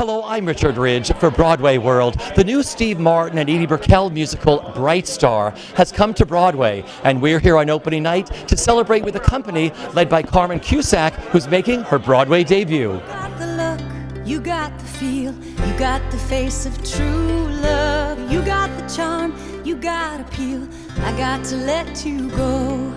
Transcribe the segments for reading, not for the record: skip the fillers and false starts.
Hello, I'm Richard Ridge for Broadway World. The new Steve Martin and Edie Brickell musical, Bright Star, has come to Broadway, and we're here on opening night to celebrate with a company led by Carmen Cusack, who's making her Broadway debut. You got the look, you got the feel, you got the face of true love, you got the charm, you got appeal, I got to let you go.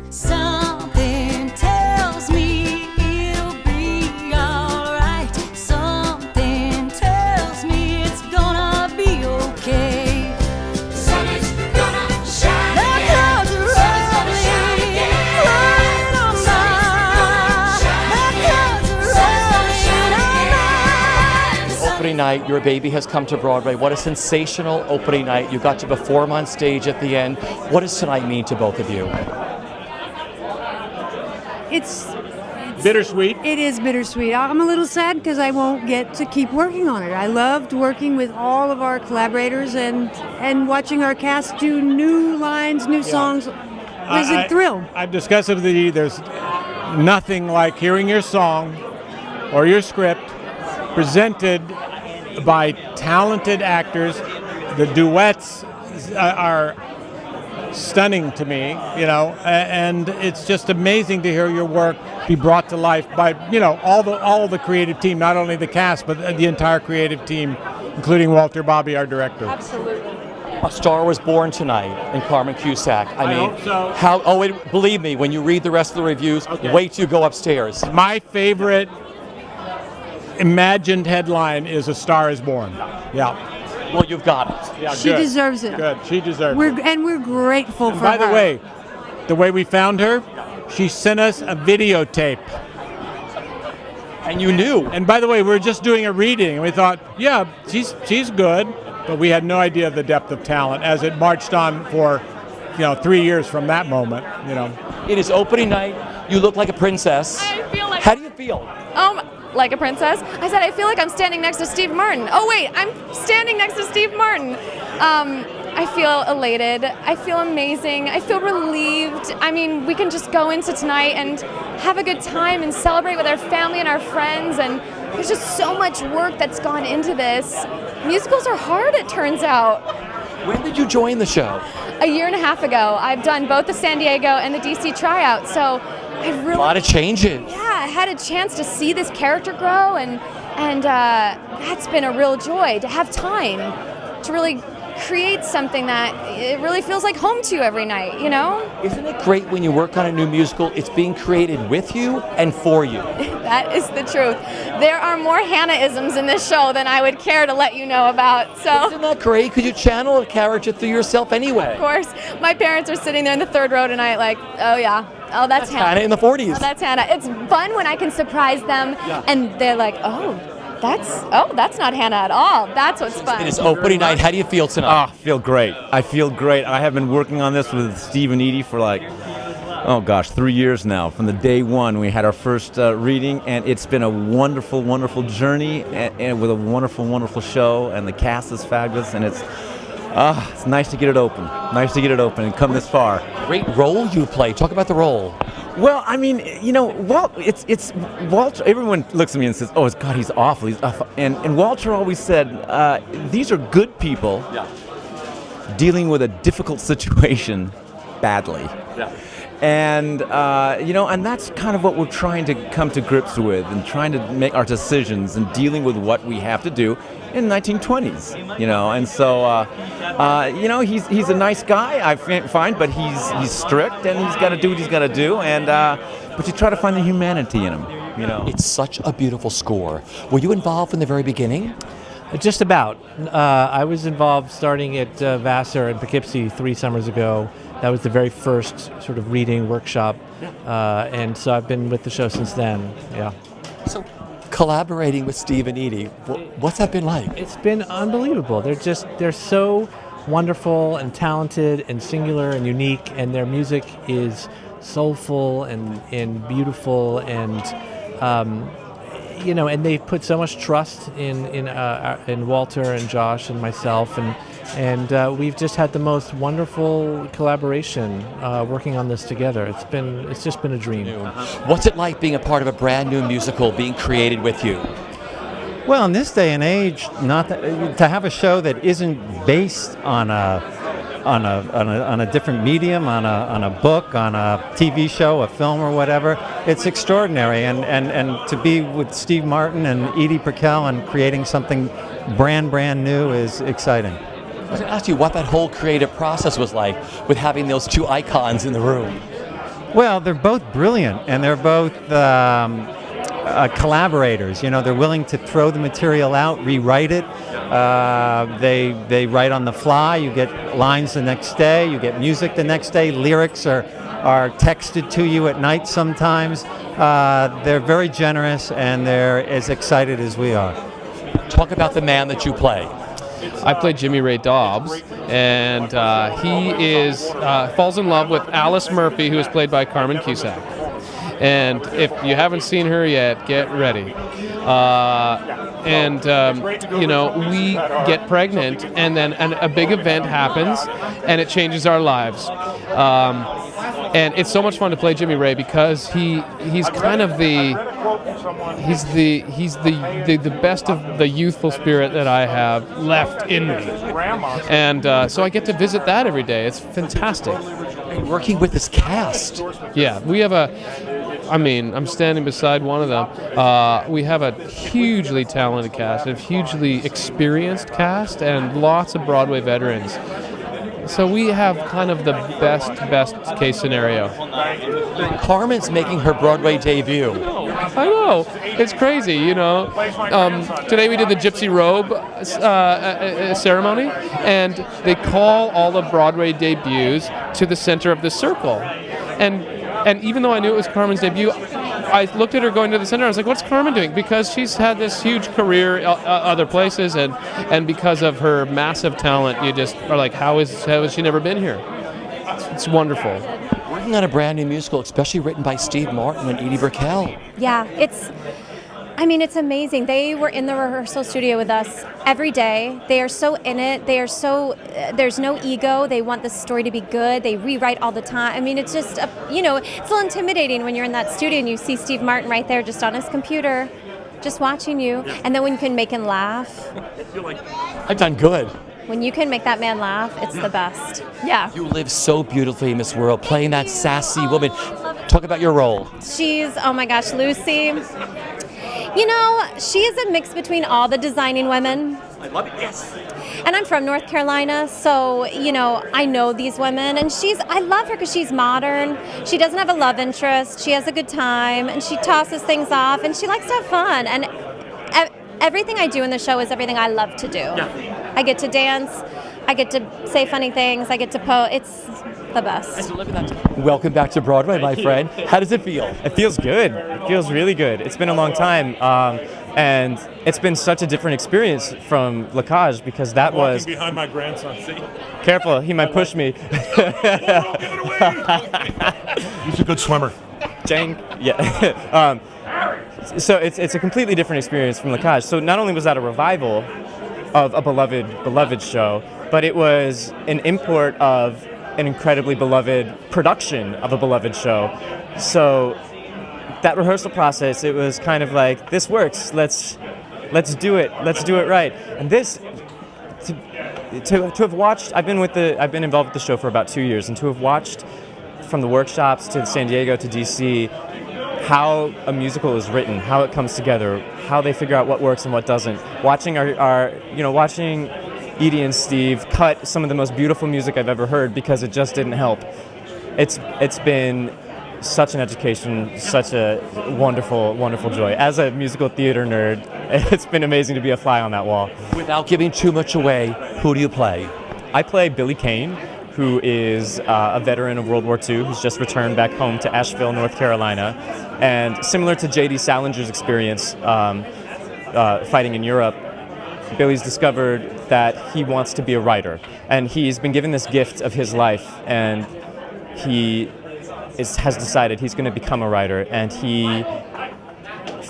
Something tells me it'll be alright. Something tells me it's gonna be okay. The sun is gonna shine again. The clouds are rolling right on by. The clouds are rolling on by. Opening night, your baby has come to Broadway. What a sensational opening night. You got to perform on stage at the end. What does tonight mean to both of you? It's bittersweet. It is bittersweet. I'm a little sad because I won't get to keep working on it. I loved working with all of our collaborators and watching our cast do new lines, new songs. It was a thrill. I've discussed it with Edie. There's nothing like hearing your song or your script presented by talented actors. The duets are stunning to me, and it's just amazing to hear your work be brought to life by, all the creative team, not only the cast, but the entire creative team, including Walter Bobby, our director. Absolutely. A star was born tonight in Carmen Cusack. I hope so. Believe me, when you read the rest of the reviews, Okay. wait till you go upstairs. My favorite imagined headline is "A Star Is Born." Yeah. Well, you've got it. Yeah, She good. deserves it. Good. She deserves it. We're grateful for By her. the way we found her, she sent us a videotape. And you knew. And by the way, we were just doing a reading, and we thought, yeah, she's good, but we had no idea of the depth of talent as it marched on for, 3 years from that moment. It is opening night. You look like a princess. I feel like How do you feel? like a princess. I said I feel like I'm standing next to Steve Martin. Oh wait, I'm standing next to Steve Martin. I feel elated. I feel amazing. I feel relieved. I mean, we can just go into tonight and have a good time and celebrate with our family and our friends, and there's just so much work that's gone into this. Musicals are hard, it turns out. When did you join the show? A year and a half ago. I've done both the San Diego and the DC tryout, so I really... A lot of changes. Yeah, I had a chance to see this character grow, and that's been a real joy to have time to really create something that it really feels like home to you every night, Isn't it great when you work on a new musical, it's being created with you and for you? That is the truth. There are more Hannah-isms in this show than I would care to let you know about. So, Isn't that great? Could you channel a character through yourself anyway? of course, my parents are sitting there in the third row tonight like, oh yeah, oh that's Hannah. Hannah in the 40s. Oh, that's Hannah. It's fun when I can surprise them and they're like, that's not Hannah at all. That's what's fun. It is opening night. How do you feel tonight? I feel great. I feel great. I have been working on this with Steve and Edie for 3 years now. From the day one, we had our first reading, and it's been a wonderful, wonderful journey, and with a wonderful, wonderful show, and the cast is fabulous, and it's nice to get it open. Nice to get it open and come this far. Great role you play. Talk about the role. Well, I mean, it's Walter. Everyone looks at me and says, "Oh, God, he's awful." He's awful. And Walter always said, "These are good people dealing with a difficult situation badly." Yeah. And and that's kind of what we're trying to come to grips with, and trying to make our decisions and dealing with what we have to do in 1920s. And so he's a nice guy, I find, but he's strict, and he's got to do what he's got to do, and but you try to find the humanity in him. It's such a beautiful score. Were you involved from the very beginning? Just about. I was involved starting at Vassar in Poughkeepsie 3 summers ago. That was the very first sort of reading workshop, and so I've been with the show since then. Yeah. So, collaborating with Steve and Edie, what's that been like? It's been unbelievable. They're so wonderful and talented and singular and unique, and their music is soulful and beautiful, and and they've put so much trust in Walter and Josh and myself, and we've just had the most wonderful collaboration working on this together. It's just been a dream. What's it like being a part of a brand new musical being created with you? Well, in this day and age, to have a show that isn't based on a different medium, on a book, on a TV show, a film, or whatever, it's extraordinary. And to be with Steve Martin and Edie Brickell and creating something brand new is exciting. I was going to ask you what that whole creative process was like with having those two icons in the room. Well, they're both brilliant, and they're both collaborators. You know, they're willing to throw the material out, rewrite it. They write on the fly. You get lines the next day. You get music the next day. Lyrics are texted to you at night sometimes. They're very generous, and they're as excited as we are. Talk about the man that you play. I play Jimmy Ray Dobbs, and he falls in love with Alice Murphy, who is played by Carmen Cusack. And if you haven't seen her yet, get ready. We get pregnant, and then a big event happens, and it changes our lives. And it's so much fun to play Jimmy Ray because he's kind of the best of the youthful spirit that I have left in me. And so I get to visit that every day. It's fantastic. And working with this cast. Yeah, we have I'm standing beside one of them. We have a hugely talented cast, a hugely experienced cast, and lots of Broadway veterans. So we have kind of the best case scenario. Carmen's making her Broadway debut. I know. It's crazy, you know. Today we did the Gypsy Robe ceremony, and they call all the Broadway debuts to the center of the circle. And even though I knew it was Carmen's debut, I looked at her going to the center. I was like, what's Carmen doing? Because she's had this huge career other places, and because of her massive talent, you just are like, how has she never been here? It's wonderful. Working on a brand new musical, especially written by Steve Martin and Edie Brickell. Yeah, it's amazing. They were in the rehearsal studio with us every day. They are so in it. They are so, there's no ego. They want the story to be good. They rewrite all the time. I mean, it's just, it's a little intimidating when you're in that studio and you see Steve Martin right there just on his computer, just watching you. And then when you can make him laugh. You're like, I've done good. When you can make that man laugh, it's the best. Yeah. You live so beautifully in this world, playing that sassy woman. Talk about your role. She's, oh my gosh, Lucy. You know, she is a mix between all the designing women. I love it, yes. And I'm from North Carolina, so, I know these women. And I love her because she's modern. She doesn't have a love interest. She has a good time, and she tosses things off, and she likes to have fun. And everything I do in the show is everything I love to do. Yeah. I get to dance. I get to say funny things. I get to pose. It's the best. Welcome back to Broadway, my friend. How does it feel? It feels good. It feels really good. It's been a long time, and it's been such a different experience from La Cage because that was... Walking behind my grandson, see? Careful, he might push me. He's a good swimmer. Jang. Yeah. So it's a completely different experience from La Cage. So not only was that a revival of a beloved show, but it was an import of an incredibly beloved production of a beloved show. So that rehearsal process, it was kind of like, this works, let's do it right. And this, to have watched, I've been involved with the show for about 2 years, and to have watched from the workshops to San Diego to DC, how a musical is written, how it comes together, how they figure out what works and what doesn't. Watching watching Edie and Steve cut some of the most beautiful music I've ever heard because it just didn't help. It's been such an education, such a wonderful, wonderful joy. As a musical theater nerd, it's been amazing to be a fly on that wall. Without giving too much away, who do you play? I play Billy Kane, who is a veteran of World War II, who's just returned back home to Asheville, North Carolina. And similar to J.D. Salinger's experience fighting in Europe, Billy's discovered that he wants to be a writer. And he's been given this gift of his life, and he has decided he's going to become a writer. And he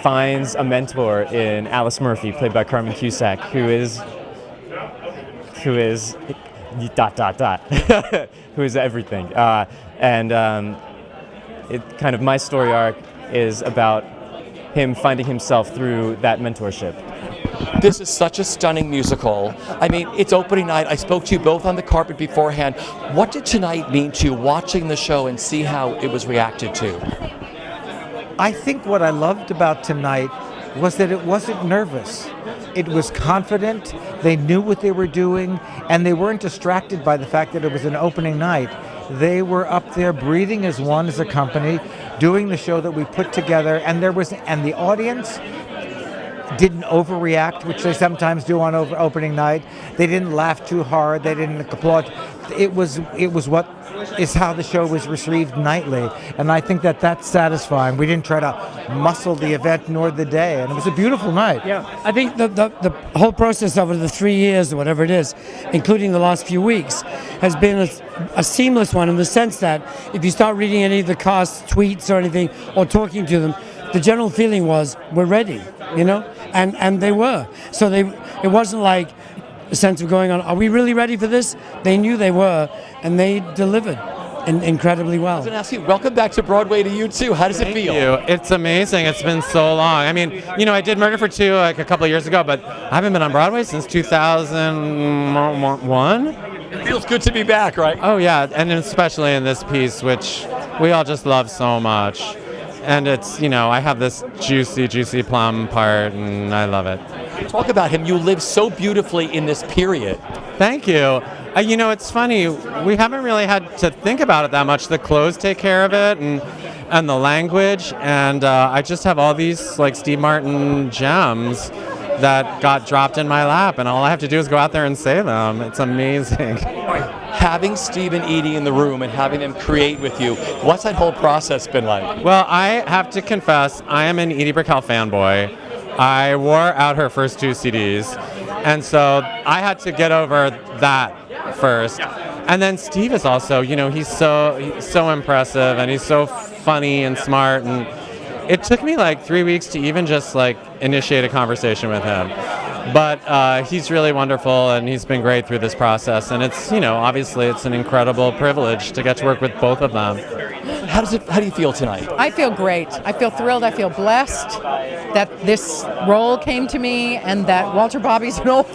finds a mentor in Alice Murphy, played by Carmen Cusack, who is who is everything. It kind of my story arc is about him finding himself through that mentorship. This is such a stunning musical. I mean, it's opening night. I spoke to you both on the carpet beforehand. What did tonight mean to you, watching the show and see how it was reacted to? I think what I loved about tonight was that it wasn't nervous. It was confident, they knew what they were doing, and they weren't distracted by the fact that it was an opening night. They were up there breathing as one, as a company, doing the show that we put together, and the audience didn't overreact, which they sometimes do on opening night. They didn't laugh too hard, they didn't applaud. It was what is how the show was received nightly, and I think that that's satisfying. We didn't try to muscle the event nor the day, and it was a beautiful night. Yeah, I think the whole process over the 3 years or whatever it is, including the last few weeks, has been a seamless one in the sense that if you start reading any of the cast tweets or anything, or talking to them, the general feeling was, we're ready, and they were. So it wasn't like a sense of going on, are we really ready for this? They knew they were, and they delivered incredibly well. I was going to ask you, welcome back to Broadway to you too. How does it feel? Thank you. It's amazing. It's been so long. I mean, I did Murder for Two like a couple of years ago, but I haven't been on Broadway since 2001. It feels good to be back, right? Oh yeah, and especially in this piece, which we all just love so much. And it's, I have this juicy plum part, and I love it. Talk about him. You live so beautifully in this period. Thank you. It's funny. We haven't really had to think about it that much. The clothes take care of it, and the language. And I just have all these like Steve Martin gems that got dropped in my lap, and all I have to do is go out there and say them. It's amazing. Having Steve and Edie in the room and having them create with you, what's that whole process been like? Well, I have to confess, I am an Edie Brickell fanboy. I wore out her first 2 CDs, and so I had to get over that first. And then Steve is also, he's so impressive, and he's so funny and smart, and it took me like 3 weeks to even just like initiate a conversation with him. But he's really wonderful, and he's been great through this process. And it's, obviously it's an incredible privilege to get to work with both of them. How do you feel tonight? I feel great. I feel thrilled. I feel blessed that this role came to me, and that Walter Bobby's an old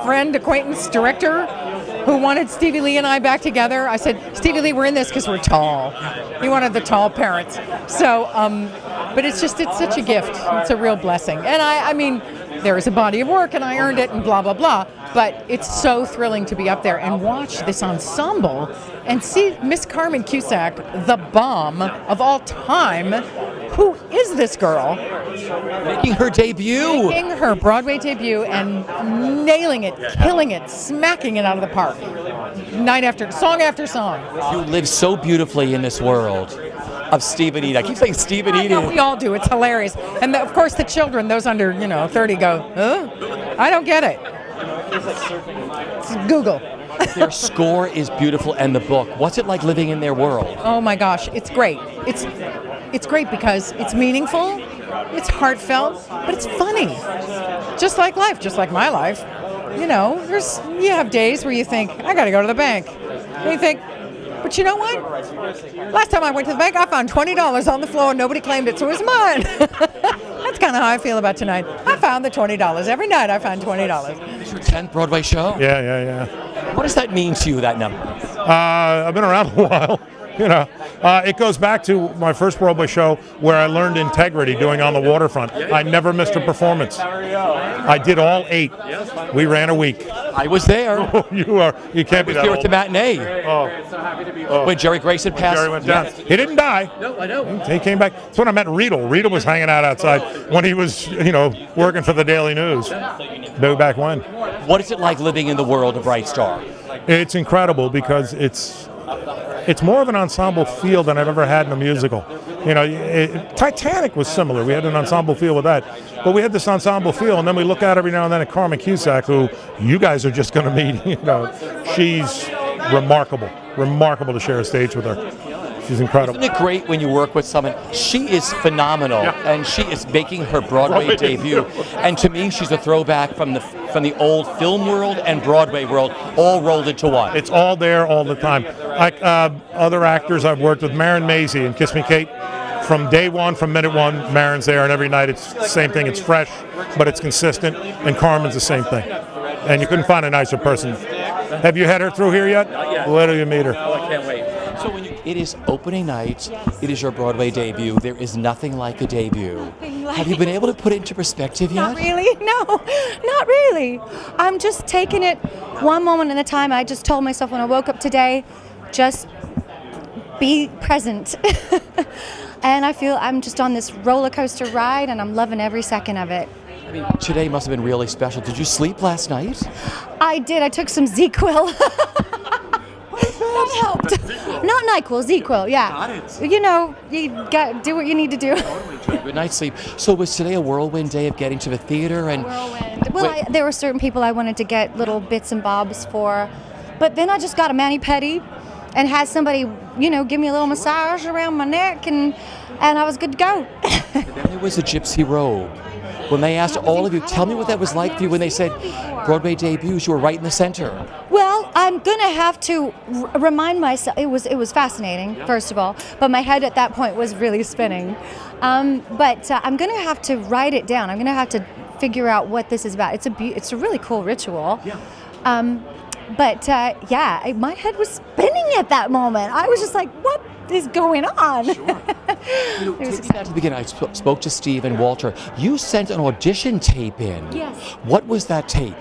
friend, acquaintance, director who wanted Stevie Lee and I back together. I said, Stevie Lee, we're in this because we're tall. He wanted the tall parents. So, but it's such a gift. It's a real blessing. And I mean, there is a body of work, and I earned it, and blah, blah, blah. But it's so thrilling to be up there and watch this ensemble and see Miss Carmen Cusack, the bomb of all time. Who is this girl? Making her debut. Making her Broadway debut and nailing it, killing it, smacking it out of the park. Song after song. You live so beautifully in this world of Steve and Edie. I keep saying Steve and Edie. We all do. It's hilarious. And of course the children, those under 30 go, huh? I don't get it. It's Google. Their score is beautiful, and the book. What's it like living in their world? Oh my gosh, it's great. It's great because it's meaningful, it's heartfelt, but it's funny. Just like life, just like my life. You have days where you think, I gotta go to the bank. And you think, but you know what? Last time I went to the bank, I found $20 on the floor, and nobody claimed it, so it was mine. That's kind of how I feel about tonight. I found the $20. Every night I find $20. It's your 10th Broadway show? Yeah. What does that mean to you, that number? I've been around a while. It goes back to my first Broadway show where I learned integrity doing On the Waterfront. I never missed a performance. I did all 8. We ran a week. I was there. You can't be that here old. at the matinee. When Jerry Grayson passed. Jerry went down. He didn't die. No, I know. He came back. That's when I met Riedel. Riedel was hanging out outside when he was, working for the Daily News. Back when. What is it like living in the world of Bright Star? It's incredible because it's more of an ensemble feel than I've ever had in a musical. Titanic was similar. We had an ensemble feel with that. But we had this ensemble feel, and then we look out every now and then at Carmen Cusack, who you guys are just going to meet. She's remarkable to share a stage with her. She's incredible. Isn't it great when you work with someone? She is phenomenal, and she is making her Broadway debut. And to me, she's a throwback from the old film world and Broadway world, all rolled into one. It's all there all the time. Like other actors I've worked with, Maren Maisie and Kiss Me Kate, from day one, from minute one, Marin's there, and every night it's the same thing. It's fresh, but it's consistent, and Carmen's the same thing. And you couldn't find a nicer person. Have you had her through here yet? Not yet. Where do you meet her? Oh, I can't wait. So it is opening night. It is your Broadway debut. There is nothing like a debut. Have you been able to put it into perspective yet? Not really. No, not really. I'm just taking it one moment at a time. I just told myself when I woke up today, just be present. And I feel I'm just on this roller coaster ride, and I'm loving every second of it. I mean, today must have been really special. Did you sleep last night? I did. I took some ZQL. That helped. Not NyQuil, ZQL, yeah. Got it. You know, you got do what you need to do. Good night's sleep. So was today a whirlwind day of getting to the theater? And Well, there were certain people I wanted to get little bits and bobs for, but then I just got a mani-pedi and had somebody, give me a little massage around my neck, and I was good to go. And then there was a gypsy robe. When they asked all of you, tell me what that was like for you when they said Broadway debuts, you were right in the center. Well, I'm gonna have to remind myself. It was fascinating, first of all, but my head at that point was really spinning. But I'm gonna have to write it down. I'm gonna have to figure out what this is about. It's a really cool ritual. Yeah. My head was spinning at that moment. I was just like, what is going on? Sure. Take me back to the beginning. I spoke to Steve and Walter. You sent an audition tape in. Yes. What was that tape?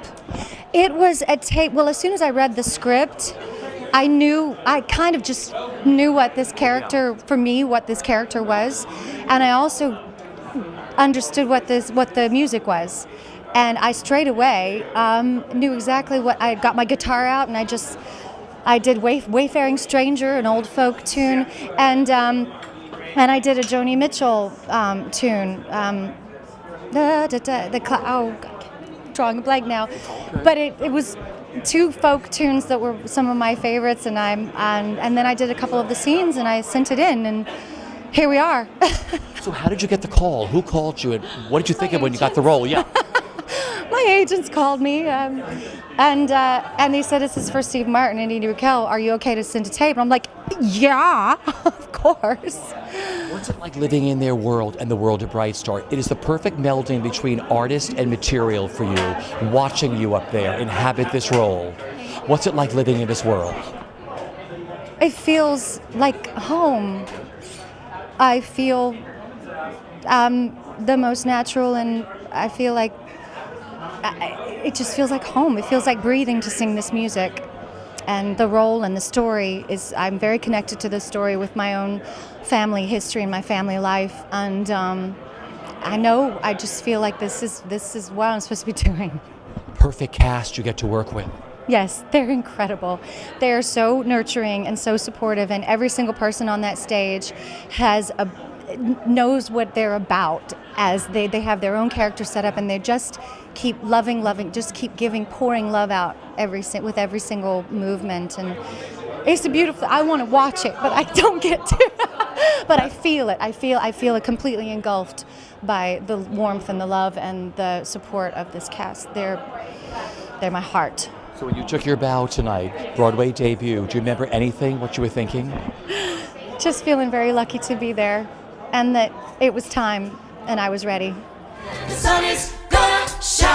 It was a tape. Well, as soon as I read the script, I kind of just knew what this character was, and I also understood what the music was. And I straight away knew exactly what. I got my guitar out, and I did Wayfaring Stranger, an old folk tune, and I did a Joni Mitchell tune. Drawing a blank now, but it was two folk tunes that were some of my favorites, and then I did a couple of the scenes, and I sent it in, and here we are. So how did you get the call? Who called you, and what did you think of when you got the role? Yeah. My agents called me, and they said, "This is for Steve Martin and Edie Brickell. Are you okay to send a tape?" And I'm like, "Yeah, of course." What's it like living in their world and the world of Bright Star? It is the perfect melding between artist and material for you, watching you up there inhabit this role. What's it like living in this world? It feels like home. I feel the most natural, and I feel like it just feels like home. It feels like breathing to sing this music. And the role and the story I'm very connected to the story with my own family history and my family life. And I just feel like this is what I'm supposed to be doing. Perfect cast you get to work with. Yes, they're incredible. They're so nurturing and so supportive, and every single person on that stage knows what they're about, as they have their own character set up, and they just keep loving, just keep pouring love out with every single movement. And it's a beautiful. I want to watch it, but I don't get to. But I feel it. I feel it completely engulfed by the warmth and the love and the support of this cast. They're my heart. So when you took your bow tonight, Broadway debut, do you remember anything, what you were thinking? Just feeling very lucky to be there, and that it was time, and I was ready. The sun is gonna shine.